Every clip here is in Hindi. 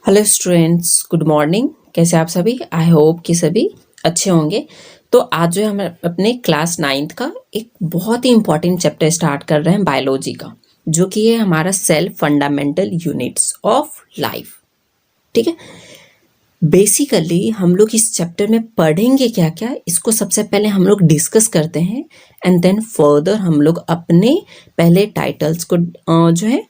Hello students, good morning. कैसे आप सभी? आई होप कि सभी अच्छे होंगे। तो आज जो है हम अपने क्लास 9th का एक बहुत ही इंपॉर्टेंट चैप्टर स्टार्ट कर रहे हैं बायोलॉजी का, जो कि है हमारा cell fundamental units of life. ठीक है, बेसिकली हम लोग इस चैप्टर में पढ़ेंगे क्या क्या, इसको सबसे पहले हम लोग डिस्कस करते हैं एंड देन फर्दर हम लोग अपने पहले टाइटल्स को जो है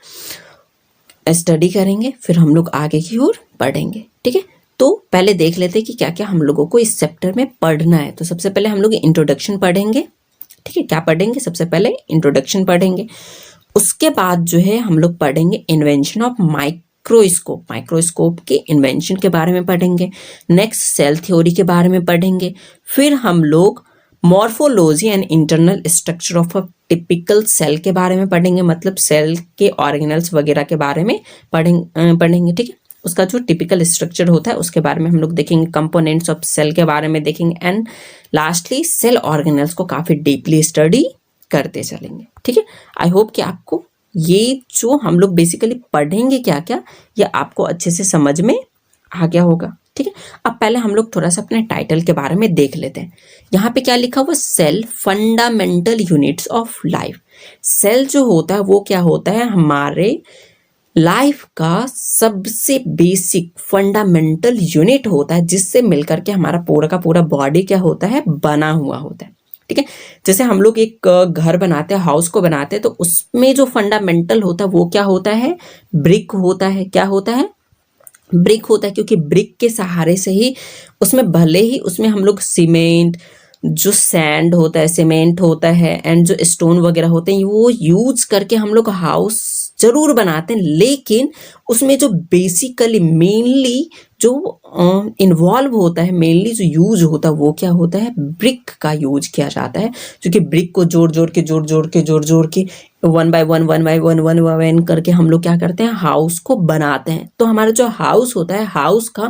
स्टडी करेंगे, फिर हम लोग आगे की ओर बढ़ेंगे। ठीक है, तो पहले देख लेते हैं कि क्या क्या हम लोगों को इस चैप्टर में पढ़ना है। तो सबसे पहले हम लोग इंट्रोडक्शन पढ़ेंगे। ठीक है, क्या पढ़ेंगे? सबसे पहले इंट्रोडक्शन पढ़ेंगे। उसके बाद जो है हम लोग पढ़ेंगे इन्वेंशन ऑफ माइक्रोस्कोप। माइक्रोस्कोप के इन्वेंशन के बारे में पढ़ेंगे। नेक्स्ट सेल थ्योरी के बारे में पढ़ेंगे। फिर हम लोग morphology and internal structure of a typical cell के बारे में पढ़ेंगे, मतलब सेल के ऑर्गेनल्स वगैरह के बारे में पढ़ेंगे। ठीक है, उसका जो टिपिकल स्ट्रक्चर होता है उसके बारे में हम लोग देखेंगे। कंपोनेंट्स ऑफ सेल के बारे में देखेंगे एंड लास्टली सेल ऑर्गेनल्स को काफ़ी डीपली स्टडी करते चलेंगे। ठीक है, आई होप कि आपको ये जो हम लोग बेसिकली पढ़ेंगे क्या क्या, ये आपको अच्छे से समझ में आ गया होगा। ठीक है, अब पहले हम लोग थोड़ा सा अपने टाइटल के बारे में देख लेते हैं। यहाँ पे क्या लिखा हुआ? Cell fundamental units of life. Cell जो होता है वो क्या होता है? हमारे लाइफ का सबसे बेसिक फंडामेंटल यूनिट होता है, जिससे मिलकर के हमारा पूरा का पूरा बॉडी क्या होता है? बना हुआ होता है। ठीक है, जैसे हम लोग एक घर बनाते हैं, हाउस को बनाते हैं, तो उसमें जो फंडामेंटल होता है वो क्या होता है? ब्रिक होता है। क्या होता है? ब्रिक होता है, क्योंकि ब्रिक के सहारे से ही उसमें, भले ही उसमें हम लोग सीमेंट, जो सैंड होता है, सीमेंट होता है एंड जो स्टोन वगैरह होते हैं, वो यूज करके हम लोग हाउस जरूर बनाते हैं, लेकिन उसमें जो बेसिकली मेनली जो इन्वॉल्व होता है, मेनली जो यूज होता है वो क्या होता है? ब्रिक का यूज किया जाता है, क्योंकि ब्रिक को जोड़ जोड़ के वन बाय वन करके हम लोग क्या करते हैं? हाउस को बनाते हैं। तो हमारा जो हाउस होता है, हाउस का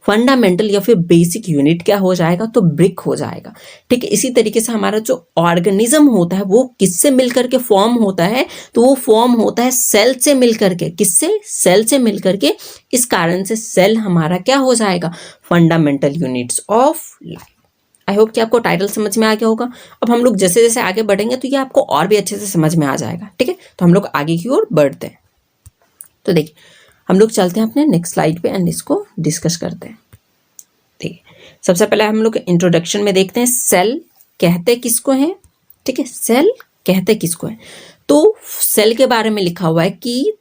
फंडामेंटल या फिर बेसिक यूनिट क्या हो जाएगा? तो ब्रिक हो जाएगा। ठीक है, इसी तरीके से हमारा जो ऑर्गेनिज्म होता है वो किससे मिलकर के फॉर्म होता है? तो वो फॉर्म होता है सेल से मिलकर के। किससे? सेल से मिलकर के। इस कारण से सेल हमारा क्या हो जाएगा? Fundamental units of life. I hope कि आपको टाइटल समझ में आ गया होगा। अब हम लोग जैसे जैसे आगे बढ़ेंगे तो ये आपको और भी अच्छे से समझ में आ जाएगा। ठीक है, तो हम लोग आगे की ओर बढ़ते हैं। तो देखिए, हम लोग चलते हैं अपने नेक्स्ट स्लाइड पे एंड इसको डिस्कस करते हैं। ठीक है, सबसे पहले हम लोग इंट्रोडक्शन में देखते हैं सेल कहते किसको है। ठीक है, सेल कहते किसको है? तो सेल के बारे में लिखा हुआ है कि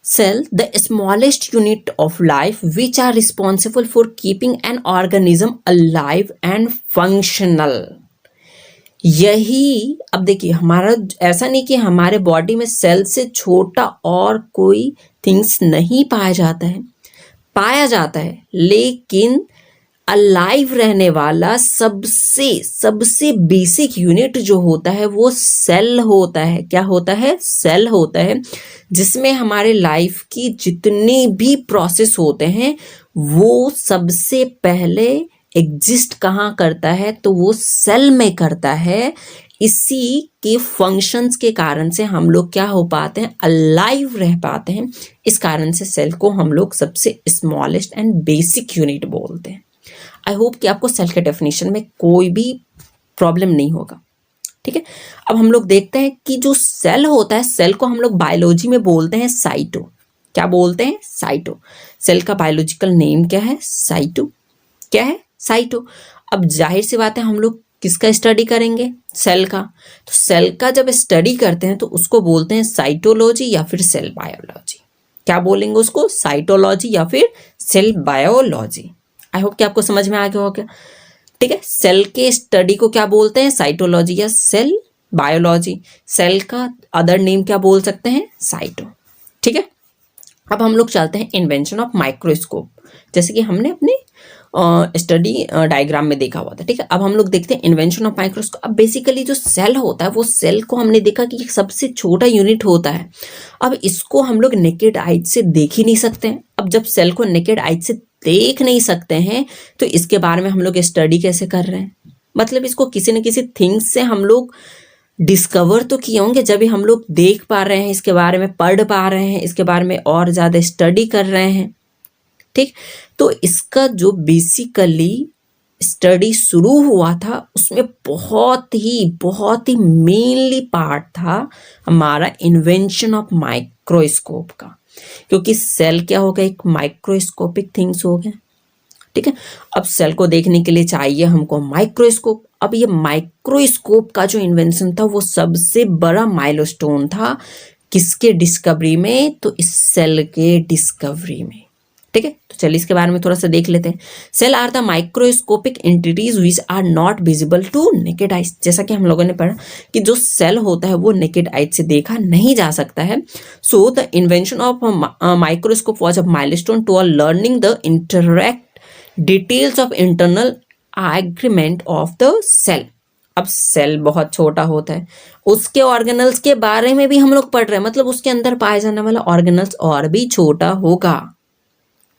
cell, the smallest unit of life which are responsible for keeping an organism alive and functional। यही, अब देखिए, हमारा ऐसा नहीं कि हमारे बॉडी में सेल से छोटा और कोई थिंग्स नहीं पाया जाता है, पाया जाता है, लेकिन अलाइव रहने वाला सबसे सबसे बेसिक यूनिट जो होता है वो सेल होता है। क्या होता है? सेल होता है, जिसमें हमारे लाइफ की जितनी भी प्रोसेस होते हैं वो सबसे पहले एग्जिस्ट कहाँ करता है? तो वो सेल में करता है। इसी के फंक्शंस के कारण से हम लोग क्या हो पाते हैं? अलाइव रह पाते हैं। इस कारण से सेल को हम लोग सबसे स्मॉलेस्ट एंड बेसिक यूनिट बोलते हैं। आई होप कि आपको सेल के डेफिनेशन में कोई भी प्रॉब्लम नहीं होगा। ठीक है, अब हम लोग देखते हैं कि जो सेल होता है, सेल को हम लोग बायोलॉजी में बोलते हैं साइटो। क्या बोलते हैं? साइटो। सेल का बायोलॉजिकल नेम क्या है? साइटो। क्या है? साइटो। अब जाहिर सी बात है, हम लोग किसका स्टडी करेंगे? सेल का। तो सेल का जब स्टडी करते हैं तो उसको बोलते हैं साइटोलॉजी या फिर सेल बायोलॉजी। क्या बोलेंगे उसको? साइटोलॉजी या फिर सेल बायोलॉजी। आई होप कि आपको समझ में आ गया होगा। ठीक है, सेल के स्टडी को क्या बोलते हैं? साइटोलॉजी या सेल बायोलॉजी। सेल का अदर नेम क्या बोल सकते हैं? साइटो। ठीक है, अब हम लोग चलते हैं इन्वेंशन ऑफ माइक्रोस्कोप, जैसे कि हमने अपने स्टडी डायग्राम में देखा हुआ था। ठीक है, अब हम लोग देखते हैं इन्वेंशन ऑफ माइक्रोस्कोप। अब बेसिकली जो सेल होता है वो सेल को हमने देखा कि सबसे छोटा यूनिट होता है। अब इसको हम लोग नेकेड आइज से देख ही नहीं सकते हैं। अब जब सेल को नेकेड आइज से देख नहीं सकते हैं तो इसके बारे में हम लोग स्टडी कैसे कर रहे हैं? मतलब इसको किसी न किसी थिंग्स से हम लोग डिस्कवर तो किए होंगे, जब भी हम लोग देख पा रहे हैं, इसके बारे में पढ़ पा रहे हैं, इसके बारे में और ज़्यादा स्टडी कर रहे हैं। ठीक। तो इसका जो बेसिकली स्टडी शुरू हुआ था उसमें बहुत ही मेनली पार्ट था हमारा इन्वेंशन ऑफ माइक्रोस्कोप का, क्योंकि सेल क्या हो गया, एक माइक्रोस्कोपिक थिंग्स हो गया। ठीक है, अब सेल को देखने के लिए चाहिए हमको माइक्रोस्कोप। अब ये माइक्रोस्कोप का जो इन्वेंशन था वो सबसे बड़ा माइलस्टोन था किसके डिस्कवरी में, तो इस सेल के डिस्कवरी में। ठीक है, तो चलिए इसके बारे में थोड़ा सा देख लेते हैं। Cell are the microscopic entities which are not visible to naked eyes. जैसा कि हम लोगों ने पढ़ा कि जो सेल होता है वो नेकेड आइज से देखा नहीं जा सकता है। So the invention of microscope was a milestone to learning the interact details of internal agreement of the cell. अब सेल बहुत छोटा होता है, उसके ऑर्गेनल्स के बारे में भी हम लोग पढ़ रहे हैं, मतलब उसके अंदर पाए जाने वाला ऑर्गेनल्स और भी छोटा होगा।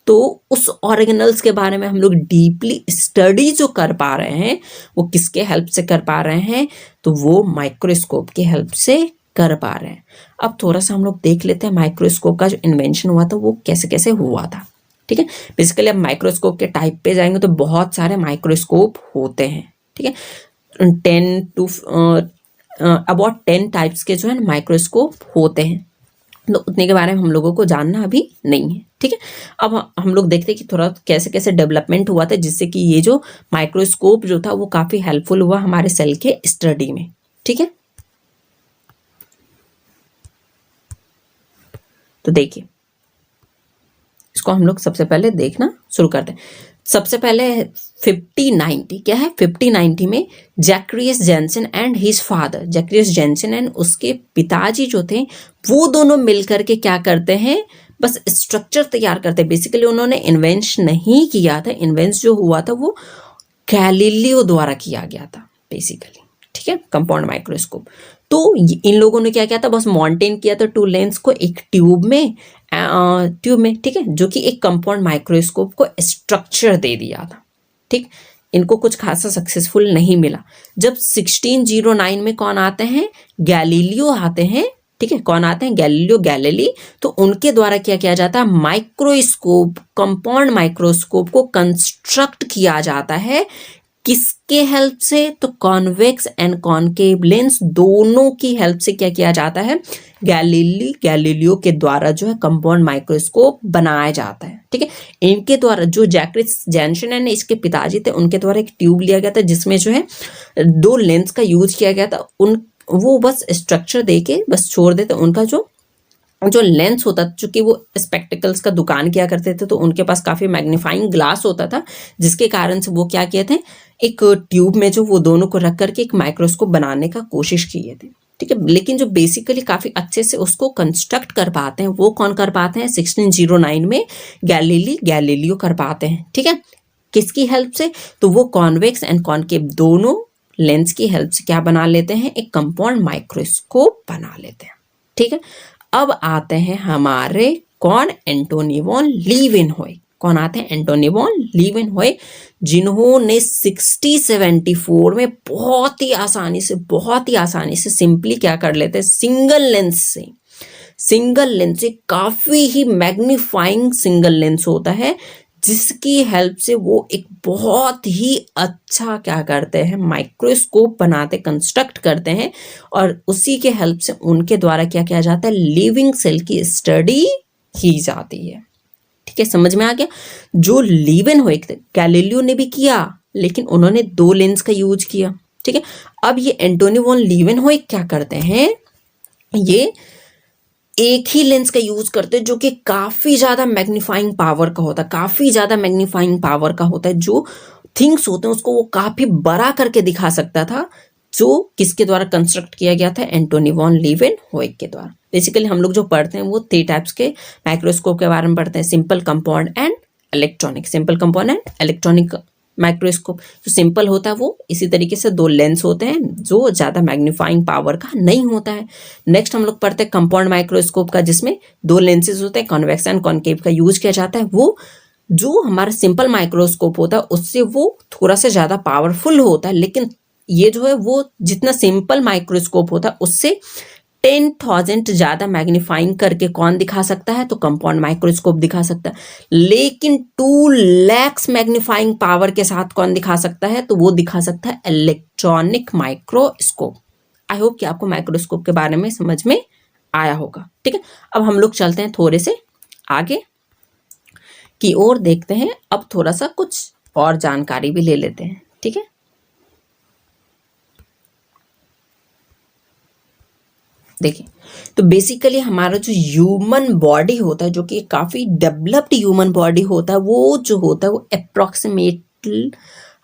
तो उस ऑर्गेनल्स के बारे में हम लोग डीपली स्टडी जो कर पा रहे हैं वो किसके हेल्प से कर पा रहे हैं, तो वो माइक्रोस्कोप के हेल्प से कर पा रहे हैं। अब थोड़ा सा हम लोग देख लेते हैं माइक्रोस्कोप का जो इन्वेंशन हुआ था वो कैसे कैसे हुआ था। ठीक है, बेसिकली अब माइक्रोस्कोप के टाइप पे जाएंगे तो बहुत सारे माइक्रोस्कोप होते हैं। ठीक है, 10 टू अबाउट 10 टाइप्स के जो है माइक्रोस्कोप होते हैं, तो उतने के बारे में हम लोगों को जानना अभी नहीं है। ठीक है, अब हम लोग देखते हैं कि थोड़ा कैसे कैसे डेवलपमेंट हुआ था जिससे कि ये जो माइक्रोस्कोप जो था वो काफी हेल्पफुल हुआ हमारे सेल के स्टडी में। ठीक है, तो देखिए इसको हम लोग सबसे पहले देखना शुरू करते हैं। सबसे पहले 5090 क्या है, 5090 में Zacharias Janssen and his father, Zacharias Janssen एंड उसके पिताजी जो थे वो दोनों मिलकर के क्या करते हैं, बस स्ट्रक्चर तैयार करते हैं। बेसिकली उन्होंने इन्वेंशन नहीं किया था, इन्वेंशन जो हुआ था वो गैलीलियो द्वारा किया गया था बेसिकली। ठीक है, कंपाउंड माइक्रोस्कोप। तो इन लोगों ने क्या किया था, बस मॉन्टेन किया था टू लेंस को एक ट्यूब में, ठीक है, जो कि एक कंपाउंड माइक्रोस्कोप को स्ट्रक्चर दे दिया था। ठीक, इनको कुछ खासा सक्सेसफुल नहीं मिला। जब 1609 में कौन आते हैं, गैलीलियो आते हैं। ठीक है, कौन आते हैं, गैलीलियो गैलीली। तो उनके द्वारा क्या किया जाता है, माइक्रोस्कोप, कंपाउंड माइक्रोस्कोप को कंस्ट्रक्ट किया जाता है। किसके हेल्प से, तो कॉन्वेक्स एंड कॉनकेव लेंस दोनों की हेल्प से क्या किया जाता है, गैलीलियो के द्वारा जो है कंपाउंड माइक्रोस्कोप बनाया जाता है। ठीक है, इनके द्वारा जो जैक्रियस जेनसन है इसके पिताजी थे, उनके द्वारा एक ट्यूब लिया गया था जिसमें जो है 2 लेंस का यूज किया गया था। वो बस स्ट्रक्चर देके बस छोड़ देते। उनका जो लेंस होता था, चूंकि वो स्पेक्टिकल्स का दुकान किया करते थे तो उनके पास काफी मैग्नीफाइंग ग्लास होता था, जिसके कारण से वो क्या किए थे, एक ट्यूब में जो वो दोनों को रख करके एक माइक्रोस्कोप बनाने का कोशिश किए थे। ठीक है, लेकिन जो बेसिकली काफी अच्छे से उसको कंस्ट्रक्ट कर पाते हैं वो कौन कर पाते हैं, 1609 में गैलीलियो कर पाते हैं। ठीक है, किसकी हेल्प से, तो वो कॉन्वेक्स एंड कॉनकेव दोनों लेंस की हेल्प से क्या बना लेते हैं, एक कंपाउंड माइक्रोस्कोप बना लेते हैं। ठीक है, अब आते हैं हमारे कौन, एंटोनी वॉन लीवेनहॉय। कौन आते हैं, एंटोनी वॉन लीवेनहॉय, जिन्होंने 6074 में बहुत ही आसानी से सिंपली क्या कर लेते हैं, सिंगल लेंस से काफी ही मैग्नीफाइंग सिंगल लेंस होता है जिसकी हेल्प से वो एक बहुत ही अच्छा क्या करते हैं, माइक्रोस्कोप बनाते, कंस्ट्रक्ट करते हैं, और उसी के हेल्प से उनके द्वारा क्या किया जाता है, लिविंग सेल की स्टडी की जाती है। ठीक है, समझ में आ गया। जो लीवेनहॉय थे, गैलीलियो ने भी किया लेकिन उन्होंने 2 लेंस का यूज किया। ठीक है, अब ये एंटोनी वॉन लीवेनहॉय क्या करते हैं, ये एक ही लेंस का यूज करते हैं जो कि काफी ज्यादा मैग्नीफाइंग पावर का होता है, जो थिंग्स होते हैं उसको वो काफी बड़ा करके दिखा सकता था, जो किसके द्वारा कंस्ट्रक्ट किया गया था, एंटोनी वॉन लीवेनहॉय के द्वारा। बेसिकली हम लोग जो पढ़ते हैं वो 3 टाइप्स के माइक्रोस्कोप के बारे में पढ़ते हैं, simple, compound and electronic microscope. जो सिंपल होता है वो इसी तरीके से 2 लेंस होते हैं जो ज्यादा मैग्नीफाइंग पावर का नहीं होता है। नेक्स्ट हम लोग पढ़ते हैं कंपाउंड माइक्रोस्कोप का, जिसमें 2 लेंसेज होते हैं, कॉन्वेक्स एंड कॉनकेव का यूज किया जाता है। वो जो हमारा सिंपल माइक्रोस्कोप होता है उससे वो थोड़ा सा ज्यादा पावरफुल होता है, लेकिन ये जो है वो जितना सिंपल माइक्रोस्कोप होता है उससे 10,000 ज़्यादा मैग्नीफाइंग करके कौन दिखा सकता है? तो कंपाउंड माइक्रोस्कोप दिखा सकता है। लेकिन 2 लाख मैग्नीफाइंग पावर के साथ कौन दिखा सकता है? तो वो दिखा सकता है इलेक्ट्रॉनिक माइक्रोस्कोप। आई होप कि आपको माइक्रोस्कोप के बारे में समझ में आया होगा। ठीक है, अब हम लोग चलते हैं थोड़े से आगे की ओर, देखते हैं अब थोड़ा सा कुछ और जानकारी भी ले लेते हैं। ठीक है, देखिए, तो बेसिकली हमारा जो ह्यूमन बॉडी होता है, जो कि काफ़ी डेवलप्ड ह्यूमन बॉडी होता है, वो जो होता है वो अप्रॉक्सीमेटली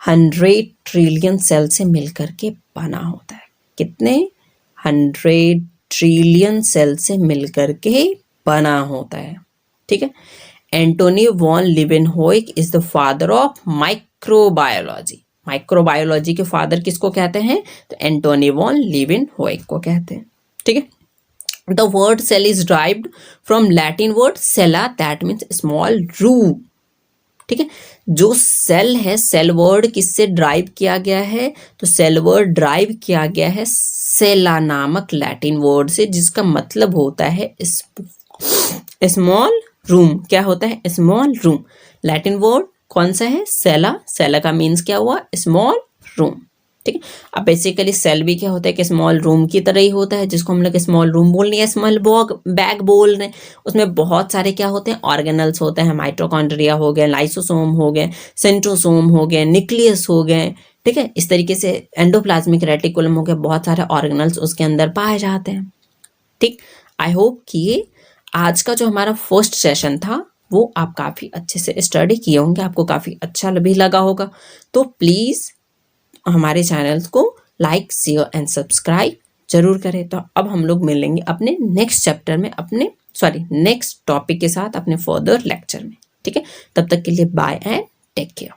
100 ट्रिलियन सेल से मिलकर के बना होता है। कितने? 100 ट्रिलियन सेल से मिलकर के बना होता है। ठीक है, Antonie van Leeuwenhoek is the father of microbiology. Microbiology के फादर किसको कहते हैं? तो एंटोनी वॉन लीवेनहोइक को कहते हैं। ठीक है, the word cell is derived from Latin word cella, that means small room. ठीक है, जो सेल है, सेल वर्ड किससे ड्राइव किया गया है? तो सेल वर्ड ड्राइव किया गया है सेला नामक लैटिन वर्ड से, जिसका मतलब होता है स्मॉल रूम। क्या होता है? Small room. लैटिन वर्ड कौन सा है? सेला। सेला का मीन्स क्या हुआ? Small room. ठीक है, अब बेसिकली सेल भी क्या होता है कि स्मॉल रूम की तरह ही होता है, जिसको हम लोग स्मॉल रूम बोल रहे हैं, स्मॉल बैग बोल रहे हैं। उसमें बहुत सारे क्या होते हैं? ऑर्गेनल्स होते हैं। माइटोकॉन्ड्रिया हो गए, लाइसोसोम हो गए, सेंट्रोसोम हो गए, न्यूक्लियस हो गए। ठीक है, इस तरीके से एंडोप्लाज्मिक रेटिकुलम हो गया, बहुत सारे ऑर्गेनल्स उसके अंदर पाए जाते हैं। ठीक, आई होप कि ये आज का जो हमारा फर्स्ट सेशन था वो आप काफ़ी अच्छे से स्टडी किए होंगे, आपको काफ़ी अच्छा भी लगा होगा। तो प्लीज़ हमारे चैनल्स को लाइक, शेयर एंड सब्सक्राइब जरूर करें। तो अब हम लोग मिलेंगे अपने नेक्स्ट चैप्टर में, नेक्स्ट टॉपिक के साथ अपने फर्दर लेक्चर में। ठीक है, तब तक के लिए बाय एंड टेक केयर।